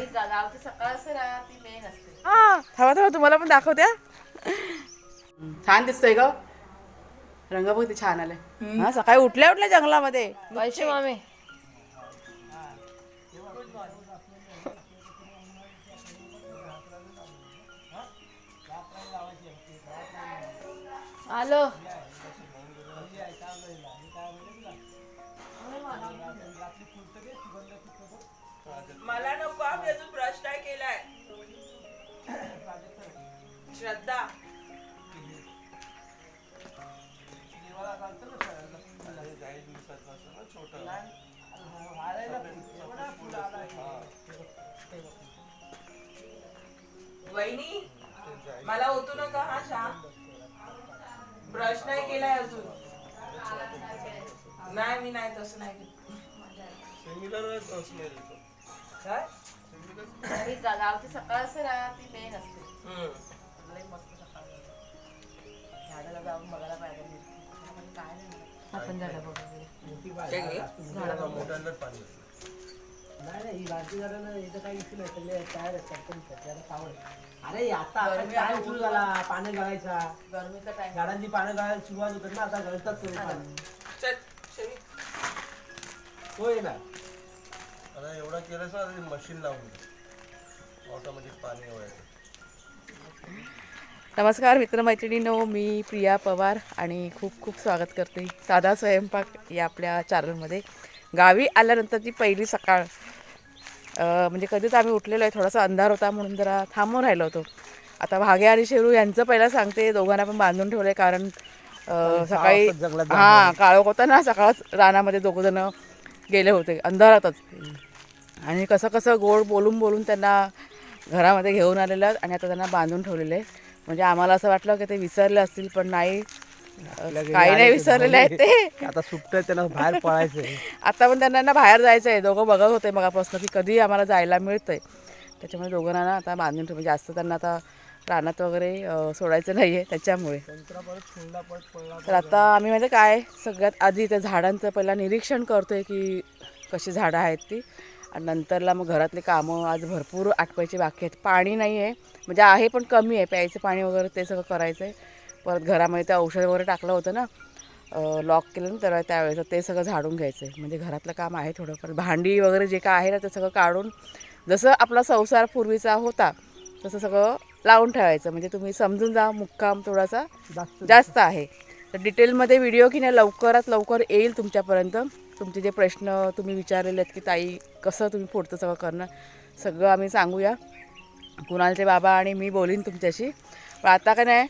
गावची सकाळ असते ना ती मेन असते. हा थांबा थांबा तुम्हाला पण दाखवत्या. छान दिसतोय ग रंग बघ ते छान आले. हा सकाळी उठल्या उठल्या जंगलामध्ये पैसे मामे आलो. मला नको आम्ही अजून ब्रश नाही केलाय. श्रद्धा वहिनी मला होतो ना का हा श्याम ब्रश नाही केलाय अजून. नाही मी नाही तसं नाही गावची सकाळ असते ना ती मेन असते. लई मस्त सकाळ झाडाला जाऊन बघायला पाहिजे. काय नाही आपण झाडं बघूया. नाही ही भारती झाडाला याचं काही इश्यू नाही. सगळे तयार आहेत पावर. अरे आता टाइम सुरू झाला पाणी गळायचा. गरमीचा टाइम झाडांची पानं गळायला सुरुवात होतात ना आता गळतात सुरू पाणी. होय ना आता एवढा केलं मशीन लावून ऑटोमॅटिक पाणी वळायचं. नमस्कार मित्रमैत्रिणींनो, मी प्रिया पवार आणि खूप खूप स्वागत करते साधा स्वयंपाक या आपल्या चॅनलमध्ये. गावी आल्यानंतरची पहिली सकाळ म्हणजे कधीच आम्ही उठलेलो आहे. थोडासा अंधार होता म्हणून जरा थांबून राहिलो होतो. आता भाग्या आणि शेरू यांचं पहिलं सांगते. दोघांना पण बांधून ठेवलं आहे कारण सकाळी काळोख होता ना. सकाळच रानामध्ये दोघंजण गेले होते अंधारातच. आणि कसं कसं गोड बोलून बोलून त्यांना घरामध्ये घेऊन आलेलं आणि आता त्यांना बांधून ठेवलेलं आहे. म्हणजे आम्हाला असं वाटलं की ते विसरले असतील पण नाही, काही नाही विसरलेले आहेत ते. आता सुट्ट्या त्यांना बाहेर पळायचं. आता पण त्यांना बाहेर जायचं आहे. दोघं बघत होते मगापासून की कधी आम्हाला जायला मिळतंय. त्याच्यामुळे दोघांना ना आता बांधून ठेवलं. जास्त त्यांना आता रानात वगैरे सोडायचं नाही आहे त्याच्यामुळे. तर आता आम्ही म्हणजे काय सगळ्यात आधी त्या झाडांचं पहिला निरीक्षण करतो आहे की कशी झाडं आहेत ती. आणि नंतरला मग घरातली कामं आज भरपूर आटपायची बाकी आहेत. पाणी नाही आहे म्हणजे आहे पण कमी आहे. प्यायचं पाणी वगैरे ते सगळं करायचं आहे. परत घरामध्ये ते औषध वगैरे टाकलं होतं ना, लॉक केलं ना तर त्यावेळेस ते सगळं झाडून घ्यायचं आहे. म्हणजे घरातलं काम आहे थोडंफार. भांडी वगैरे जे काय आहे ना ते सगळं काढून जसं आपला संसार पूर्वीचा होता तसं सगळं लावून ठेवायचं. म्हणजे तुम्ही समजून जा मुक्काम थोडासा जास्त आहे. तर डिटेलमध्ये व्हिडिओ की नाही लवकरात लवकर येईल तुमच्यापर्यंत. तुमचे जे प्रश्न तुम्ही विचारलेले आहेत की ताई कसं तुम्ही पुढचं सगळं करणार सगळं आम्ही सांगूया. कुणालचे बाबा आणि मी बोलीन तुमच्याशी. पण आता का नाही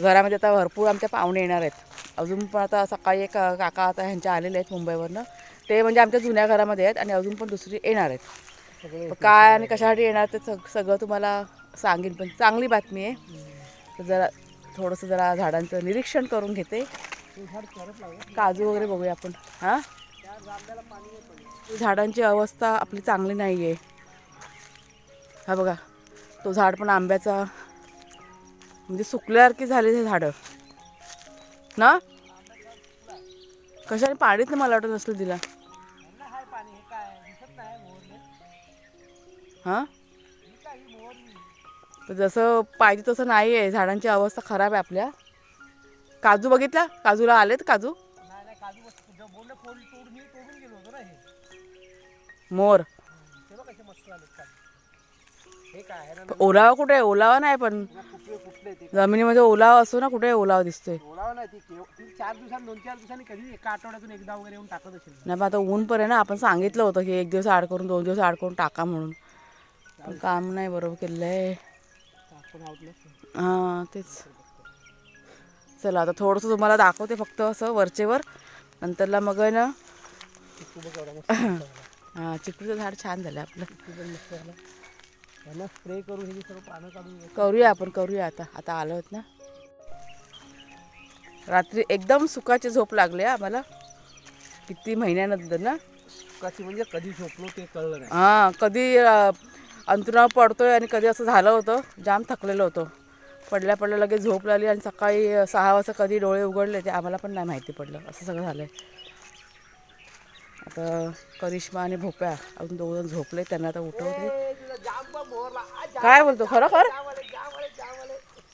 घरामध्ये आता भरपूर आमच्या पाहुणे येणार आहेत. अजून पण आता सकाळी एक काका आता ह्यांच्या आलेले आहेत मुंबईवरनं. ते म्हणजे आमच्या जुन्या घरामध्ये आहेत आणि अजून पण दुसरी येणार आहेत. काय आणि कशासाठी येणार ते सगळं तुम्हाला सांगेन. पण चांगली बातमी आहे. तर जरा थोडंसं जरा झाडांचं निरीक्षण करून घेते. काजू वगैरे बघूया आपण. हां झाडांची अवस्था आपली चांगली नाही आहे. हा बघा तो झाड पण आंब्याचा म्हणजे सुकल्यासारखी झाले ते झाडं ना. कशाने पाणीच ना मला वाटत नसलं दिला. हां जसं पाहिजे तसं नाही आहे. झाडांची अवस्था खराब आहे आपल्या. काजू बघितला काजूला आलेत काजू. मोर ओलावा कुठे आहे? ओलावा नाही पण जमिनीमध्ये ओलावा असतो ना. कुठे ओलावा दिसतोय? 4 दिवसांनी 2-4 दिवसांनी कधी एका आठवड्यातून एकदा वगैरे येऊन टाकत असेल. नाही पण आता ऊन पण आहे ना. आपण सांगितलं होतं की 1 दिवस आड करून 2 दिवस आड करून टाका म्हणून. पण काम नाही बरोबर केलं आहे. हां तेच. चला आता थोडंसं तुम्हाला दाखवते फक्त असं वरचेवर. नंतरला मग आहे ना हां चिकूचं झाड छान झालं आपलं. स्प्रे करून हे सर्व पानं काढून करूया आपण करूया आता. आता आलो आहेत ना. रात्री एकदम सुखाची झोप लागली आम्हाला. किती महिन्यानंतर ना. सुखाची म्हणजे कधी झोपलो ते कळलं नाही. हां कधी अंतरावर पडतोय आणि कधी असं झालं होतं. जाम थकलेलं होतं. पडल्या पडल्या लगेच झोप लागली आणि सकाळी 6 वाजता कधी डोळे उघडले ते आम्हाला पण नाही माहिती पडलं. असं सगळं झालं आहे. आता करिश्मा आणि भोप्या अजून दोघं झोपले, त्यांना आता उठवते. काय बोलतो खरोखर?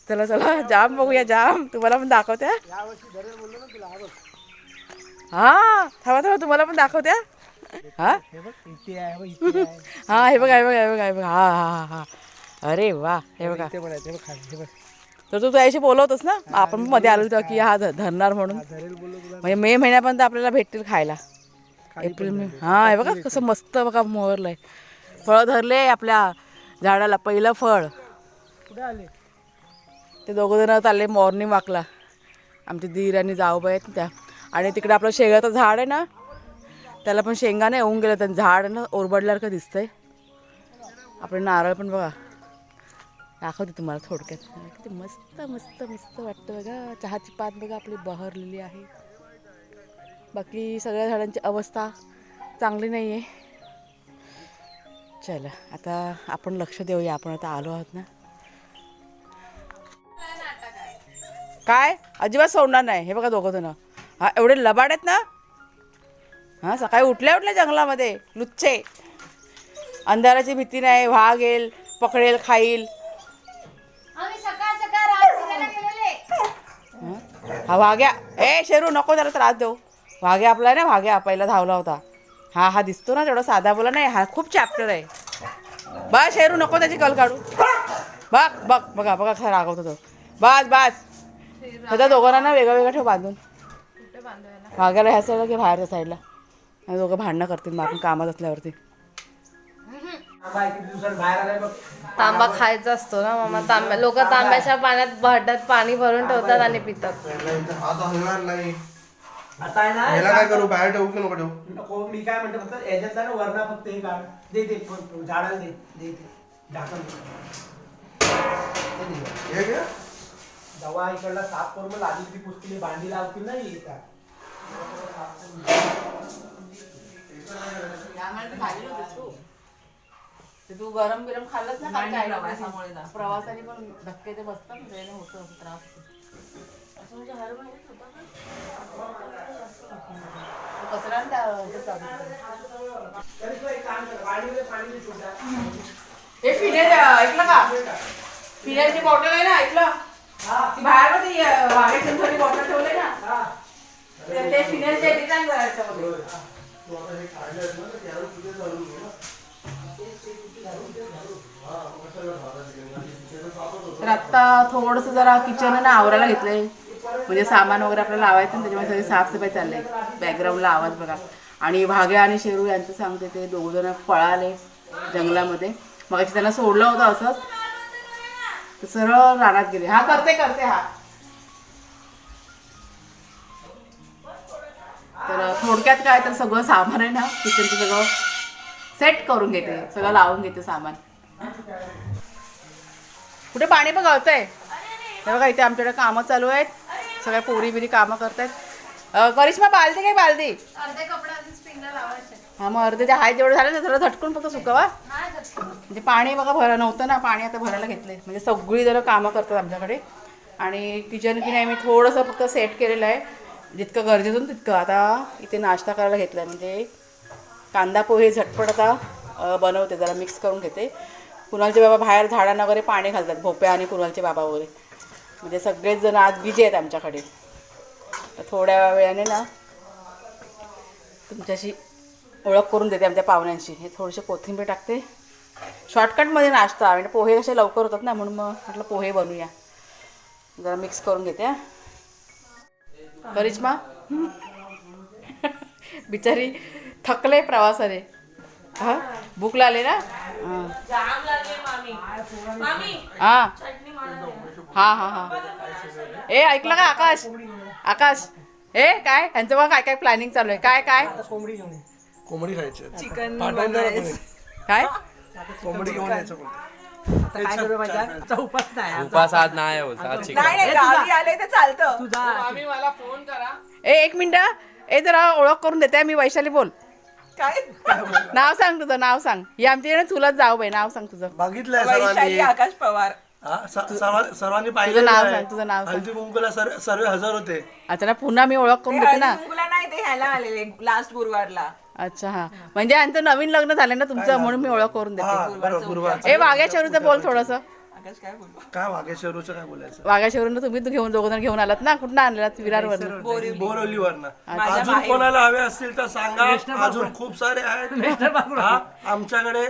चला चला जाम बघूया, जाम तुम्हाला पण दाखवत्या. हा थांबा थांबा, तुम्हाला पण दाखवत्या. हा हे बघ इथे आहे, बघ इथे आहे. हा हे बघ हे बघ हे बघ हे बघ. हा हा हा. अरे वा, हे बघा. इथे पण आहे, ते बघ खाली, हे बघ. तर तू त्याशी बोलवतोस ना, आपण मध्ये आलो होतो की हा धरणार म्हणून. धरेल बोललो तुला. म्हणजे मे महिन्यापर्यंत आपल्याला भेटतील खायला. April May. हा हे बघा कसं मस्त बघा मोहरलंय. फळं धरले आपल्या झाडाला, पहिलं फळ. कुठे आले? ते दोघं जण चालले मॉर्निंग वॉकला, आमचे दीर आणि जाऊबाई आहेत त्या. आणि तिकडे आपलं शेंगाचं झाड आहे ना, त्याला पण शेंगा नाही होऊन गेलं, तर झाड ना ओरबडल्यासारखं दिसतंय. आपले नारळ पण बघा, दाखवते तुम्हाला थोडक्यात. किती मस्त मस्त मस्त वाटतं बघा. चहाची पात बघा आपली बहरलेली आहे. बाकी सगळ्या झाडांची अवस्था चांगली नाही आहे. चला आता आपण लक्ष देऊया, आपण आता आलो आहोत ना. काय अजिबात सोडणार नाही. हे बघा दोघं जण, हा एवढे लबाड आहेत ना. हां सकाळी उठल्या उठल्या जंगलामध्ये लुच्चे. अंधाराची भीती नाही, वाघ येईल पकडेल खाईल. हा वाघ्या, ए शेरू नको जरा त्रास देऊ. वाघ्या आपला ना, वाघ्या पहिला धावला होता. हा हा दिसतो ना तेवढा साधा बोला नाही, हा खूप चॅप्टर आहे. बस शेरू नको त्याची कल काढू. बघ बघ बघा बघा कसा रागवतो तो. बस बस आता दोघांना ना वेगळं वेगळं ठेव बांधून. वाघ्याला ह्या साईडला की बाहेरच्या साईडला. आणि दोघं भांडणं करतील मग आपण कामात असल्यावरती. बाहेर आलाय बघ. तांबा खायचा असतो ना मामा. तांब्या लोक तांब्याच्या पाण्यात भांड्यात पाणी भरून ठेवतात आणि पितात. आता हलणार नाही. आता आहे ना, याला काय करू, बाहेर ठेवू की नको ठेवू? नको, मी काय म्हणतो फक्त याच्यात ना वरना फक्त हे काढ. दे दे झाडाला दे दे ते ढाकण दे. ते दे. हे घे. जेव्हा इकडला साफ करून मग आधी ती पुसतील भांडी लावतील ना ही का. तू गरम गरम खाल्लंच ना प्रवासाने पण धक्के ते बसतात होतं त्रास. असं म्हणजे हर महिन्यात हे फिनेल ऐकलं का? फिनेलची बॉटल आहे ना, ऐकलं? ती बाहेर ती वाघ्याची बॉटल ठेवली ना, ते फिनेलचे डिझाईन करायचं. तर आत्ता थोडंसं जरा किचन ना आवरायला घेतलंय, म्हणजे सामान वगैरे आपल्याला लावायचं ना, त्याच्यामुळे सगळी साफसफाई चालली. बॅकग्राऊंडला आवाज बघा. आणि भाग्या आणि शेरू यांचं सांगते, ते दोघं जण पळाले जंगलामध्ये. मग त्यांना सोडलं होतं असंच, तर सरळ रानात गेले. हा करते करते हा. तर थोडक्यात काय, तर सगळं सामान आहे ना किचनचं सगळं सेट करून घेते, सगळं लावून घेते सामान. कुठे पाणी पण गळतंय हे बघा. इथे आमच्याकडे कामं चालू आहेत, सगळ्या पोरी बिरी कामं करतायत. करिश्मा बालदी काय बालदी? अर्धे कपडे आधी स्पिनला लावायचे. हा मग अर्धे ते हाय जेवढं झालं ना, जरा झटकून फक्त सुकवा. म्हणजे पाणी बघा भरा नव्हतं ना, पाणी आता भरायला घेतलंय. म्हणजे सगळी जण कामं करतात आमच्याकडे. आणि किचन की नाही मी थोडंसं फक्त सेट केलेलं आहे, जितकं गरजेचं तितकं. आता इथे नाश्ता करायला घेतला आहे, म्हणजे कांदा पोहे झटपट आता बनवते, जरा मिक्स करून घेते. कुणालचे बाबा बाहेर झाडांना वगैरे पाणी घालतात, भोप्या आणि कुणालचे बाबा वगैरे. म्हणजे सगळेच जण आज बिजी आहेत आमच्याकडे. तर थोड्या वेळाने ना तुमच्याशी ओळख करून देते आमच्या पाहुण्यांशी. हे थोडेसे कोथिंबीर टाकते, शॉर्टकटमध्ये नाश्ता. म्हणजे पोहे कसे लवकर होतात ना, म्हणून मग म्हटलं पोहे बनवूया. जरा मिक्स करून घेते. हा करिश्मा बिचारी थकले प्रवासाने. हा भूक लागली ना. हां हां हां हां. ए ऐकलं का आकाश? आकाश ए काय यांचं बघा काय काय प्लॅनिंग चालू आहे. काय काय कोंबडी घेऊन ये. कोंबडी खायची. चिकन काय कोंबडी घेऊन यायचं. आता काय करू माझ्या आता उपास नाही. उपास आज नाही होत, आज चिकन. गावी आले तर चालतं. तुझा मला फोन करा. एक मिनिट, ए जरा ओळख करून देते मी. वैशाली बोल. काय नाव सांग तुझं, नाव सांग. ही आमच्या चुलत जाऊ बाई. नाव सांग तुझं. बघितलंय सर्वांनी. आकाश पवार. सर्वांनी तुझं पाहिलं. नाव सांग, तुझं नाव सांग. हल्दी कुंकूला सर्व हजर होते. आता ना पुन्हा मी ओळख करून देते ना. तुला नाही ते ह्याला आलेले लास्ट गुरुवारला. अच्छा हा म्हणजे यांचं नवीन लग्न झालं ना तुमचं म्हणून मी ओळख करून देते हा बरोबर गुरुवार ए वाघ्याशरूचं बोल थोडस काय वाघेश्वरूचं काय बोलायचं वाघ्याशरून तुम्ही दोघं जण घेऊन आलात ना कुठं आणलात विरारवर बोरवलीवरनं अजून कोणाला हवे असतील तर सांगा अजून खूप सारे आहेत हा आमच्याकडे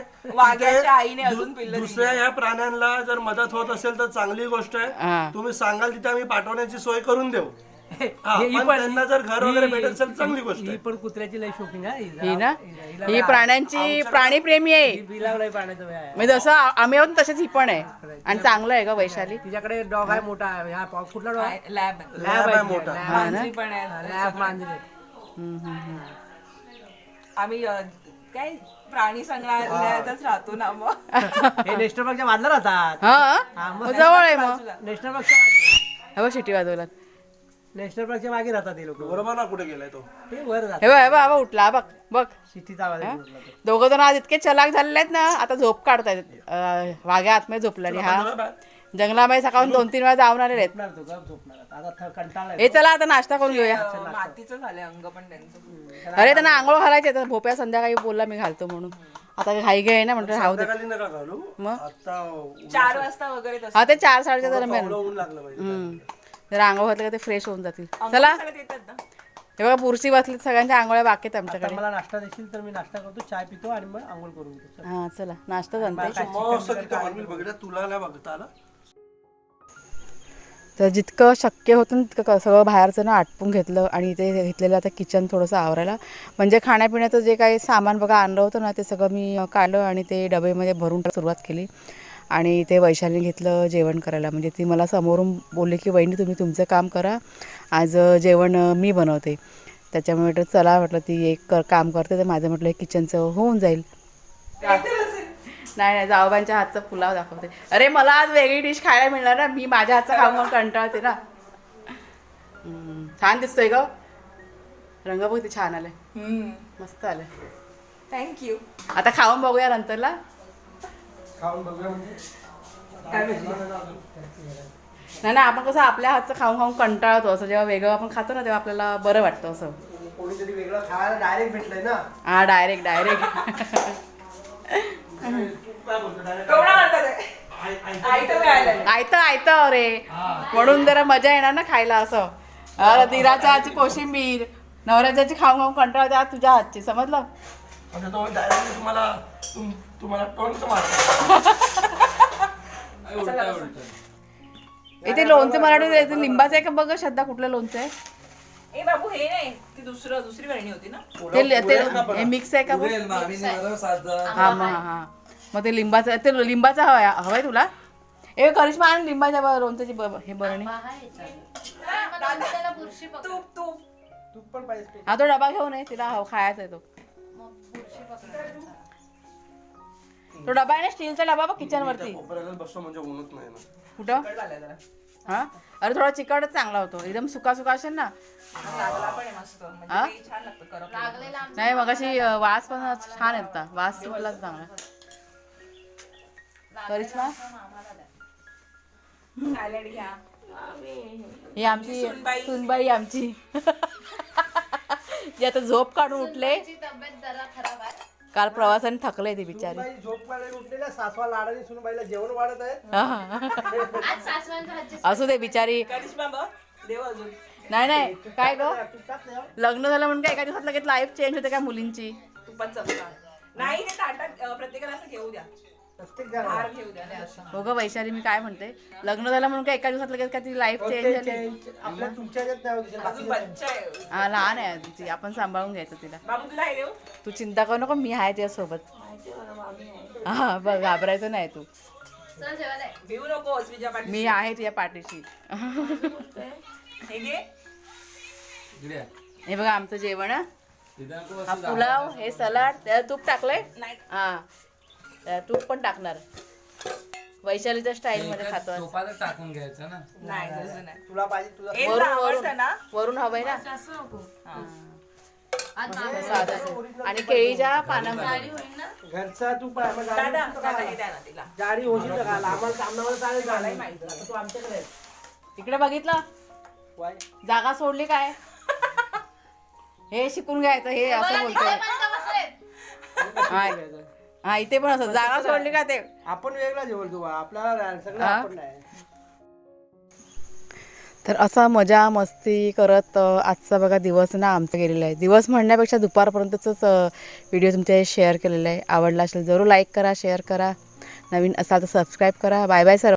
दुसऱ्या या प्राण्यांना जर मदत होत असेल तर चांगली गोष्ट हा. आहे तुम्ही सांगाल तिथे आम्ही पाठवण्याची सोय करून देऊ हा, पण त्यांना जर घर वगैरे भेटेल तर चांगली गोष्ट ही आहे पण कुत्र्याची लय शॉपिंग आहे ही ना ही प्राण्यांची प्राणीप्रेमी आहे बिलाव लय पाण्याचं वेळ आहे. म्हणजे जसं आम्ही आहोत तसेच ही पण आहे आणि चांगलं आहे का वैशाली तिच्याकडे डॉग आहे मोठा आहे. हा कुठला डॉग आहे लॅब लॅब आहे मोठा हा ना पण आहे लॅब मांजरे आम्ही काय प्राणी संग्रहालयातच राहतो ना मग हे नॅशनल पार्कच्या बाजूला राहतात हा मग जवळ आहे मग नॅशनल पार्कच्या मागे हे बघ शिटी वाजवला नॅशनल पार्कच्या मागे राहतात हे लोक बरोबर ना कुठे गेलाय तो ते वर जातात हे बघ हे बघ हा बघ उठला हा बघ बघ सिटीचा आवाज येतो उरला तो. दोघं जण आज इतके चलाक झालेले आहेत ना आता झोप काढतायत वाघ्या आतमध्ये झोपला आणि हा जंगलामध्ये सकाळून 2-3 वेळा जाऊन आलेले आहेत झोपणार तो गप झोपणार आता कंटाळा हे चला आता नाश्ता करून घेऊया मातीचं झालंय अंग पण त्यांचं अरे त्यांना आंघोळ घालायचे तर भोप्या संध्याकाळी बोलला मी घालतो म्हणून आता घाई घाई ना म्हणतो राहू दे संध्याकाळी नका घालू मग? आता 4 वाजता वगैरे तसं हा ते 4-4:30 दरम्यान कोवळं ऊन लागलं पाहिजे जर आंघोळ घातलं का ते फ्रेश होऊन जातील चला सगळ्यात येतात ना हे बघा पुरशी बसली सगळ्यांच्या आंघोळ्या बाकी आहेत आता आमच्याकडे मला नाश्ता देशील तर मी नाश्ता करतो चाय पितो आणि मग आंघोळ करून घेतो हा चला नाश्ता सांगते मस्त तिथं हॉर्नबिल बघितलं तुला नाही बघता आला तर जितकं शक्य होतं तितकं सगळं बाहेरचं ना आटपून घेतलं आणि इथे घेतलेलं आता किचन थोडंसं आवरायला म्हणजे खाण्यापिण्याचं जे काही सामान बघा आणलं होतं ना ते सगळं मी काढलं आणि ते डबेमध्ये भरून सुरुवात केली आणि ते वैशालीने घेतलं जेवण करायला म्हणजे ती मला समोरून बोलली की वहिनी तुम्ही तुमचं काम करा आज जेवण मी बनवते त्याच्यामुळे म्हटलं चला म्हटलं ती एक काम करते तर माझं म्हटलं किचनचं होऊन जाईल नाही जाऊबाईंच्या हातचा पुलाव दाखवते अरे मला आज वेगळी डिश खायला मिळणार ना मी माझ्या हातचा खाऊन कंटाळते ना छान दिसतोय ग रंग बघ ते छान आले मस्त आले थँक्यू आता खाऊन बघूया नंतरला खाऊन बघूया म्हणजे नाही ना आपण कसं आपल्या हातचं खाऊन खाऊन कंटाळतो असं जेव्हा वेगळं आपण खातो ना तेव्हा आपल्याला बरं वाटतं असं कोणीतरी वेगळं खायला डायरेक्ट भेटलंय ना हा डायरेक्ट आयतं रे म्हणून जरा मजा येणार ना खायला असं दिराच्या हातची कोशिंबीर नवऱ्याच्या हातची खाऊन खाऊन कंटाळते आज तुझ्या हातची समजलं म्हणजे तो डायरेक्टली तुम्हाला टोनच मारतो इथे लोणचं मराठी लिंबाचं आहे का बघ श्रद्धा कुठलं लोणचं आहे ए बाबू हे नाही ती दुसरी बहिणी होती ना ते मिक्स आहे का बघ? हा मग हा मग ते लिंबाचं हवंय तुला ए करिश्मा आणि लिंबाच्या लोणच्याची हे बरणी तूप पण पाहिजे हा तो डबा घेऊन ये तिला खायचा आहे तो डबा आहे ना स्टीलचा डबा बघ किचन वरती बसतो म्हणजे ऊनच नाही ना कुठं हा अरे थोडा चिकटच चांगला होतो एकदम सुका सुका असेल ना हा नाही मग अशी वास पण छान येत वास सुटला चांगला करिश्मा ही आमची सुनबाई आमची जी आता झोप काढून उठले काल प्रवासाने थकले ती बिचारी झोप काढायला उठलेल्या सासवा लाडाने सुनबाईला जेवण वाढत आहेत असू दे बिचारी नाही काय ग लग्न झालं म्हणून काय एका दिवसात लगेच लाईफ चेंज होते काय मुलींची नाही ते ताटात प्रत्येकाला असं घेऊ द्या हार घेऊ द्या हो ग वैशाली मी काय म्हणते लग्न झालं म्हणून काय एका दिवसात लगेच काय ती लाईफ चेंज झाली आपल्या तुमच्या ह्याच्यात नाही होत. अजून बच्चा आहे हा लहान आहे तिची आपण सांभाळून घ्यायचं तिला बाबू तुला हे देऊ तू चिंता करू नको मी आहे तुझ्यासोबत हा बघ घाबरायचं नाही तू भिवू नको तुझ्या पाठी मी आहे तुझ्या पाठीशी हे घे हे बघा आमचं जेवण हा पुलाव हे सलाड त्याला तूप टाकलंय नाही हा त्याला तूप पण टाकणार वैशालीच्या स्टाईल मध्ये खातो आज. टाकून घ्यायचं ना नाही तसं नाही तुला पाहिजे तुला हे तुला आवडतं ना वरून हवंय ना हा. आणि केळीच्या पानामध्ये घरचा तूप आहे मग दादा दादा हे द्या ना तिला गाडी होशील का आम्हाला सामनावर चालेल का? मलाही माहिती आहे. तू आमच्याकडे आहे. इकडे बघितलं वाय. जागा सोडली काय हे शिकून घ्यायचं हे असं बोलतोय हा इथे पण असं जागा सोडली का ते आपण वेगळा जेवण तू आपल्याला सगळं आपण नाही. तर असा मजा मस्ती करत आजचा बघा दिवस ना आमचा गेलेला आहे. दिवस म्हणण्यापेक्षा दुपारपर्यंतच व्हिडिओ तुमच्या शेअर केलेला आहे. आवडला असेल जरूर लाईक करा, शेअर करा. नवीन असाल तर सबस्क्राईब करा. बाय बाय सर्व.